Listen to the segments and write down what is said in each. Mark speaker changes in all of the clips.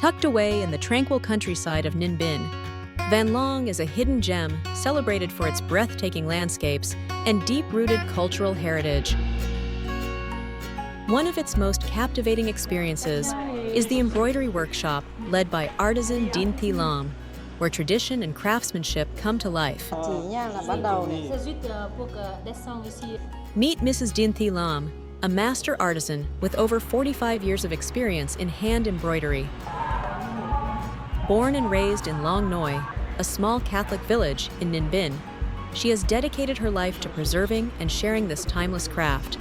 Speaker 1: Tucked away in the tranquil countryside of Ninh Binh, Van Long is a hidden gem celebrated for its breathtaking landscapes and deep-rooted cultural heritage. One of its most captivating experiences is the embroidery workshop led by artisan Dinh Thi Lam, where tradition and craftsmanship come to life. Meet Mrs. Dinh Thi Lam, a master artisan with over 45 years of experience in hand embroidery. Born and raised in Long Noi, a small Catholic village in Ninh Binh, she has dedicated her life to preserving and sharing this timeless craft.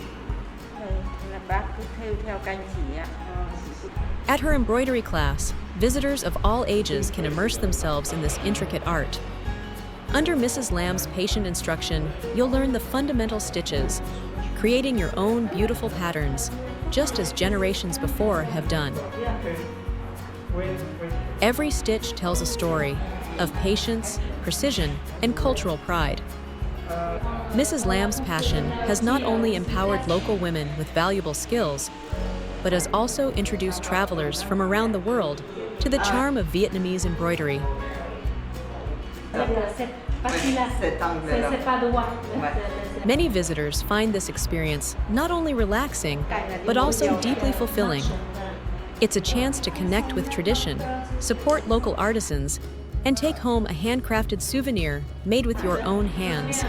Speaker 1: At her embroidery class, visitors of all ages can immerse themselves in this intricate art. Under Mrs. Lam's patient instruction, you'll learn the fundamental stitches, creating your own beautiful patterns, just as generations before have done. Every stitch tells a story of patience, precision, and cultural pride. Mrs. Lam's passion has not only empowered local women with valuable skills, but has also introduced travelers from around the world to the charm of Vietnamese embroidery. Many visitors find this experience not only relaxing, but also deeply fulfilling. It's a chance to connect with tradition, support local artisans, and take home a handcrafted souvenir made with your own hands.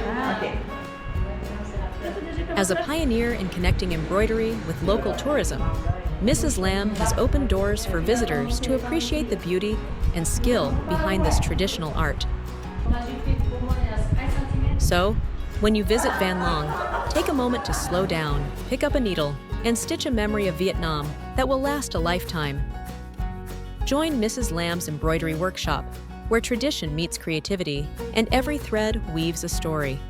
Speaker 1: As a pioneer in connecting embroidery with local tourism, Mrs. Lam has opened doors for visitors to appreciate the beauty and skill behind this traditional art. So, when you visit Van Long, take a moment to slow down, pick up a needle, and stitch a memory of Vietnam that will last a lifetime. Join Mrs. Lam's embroidery workshop, where tradition meets creativity and every thread weaves a story.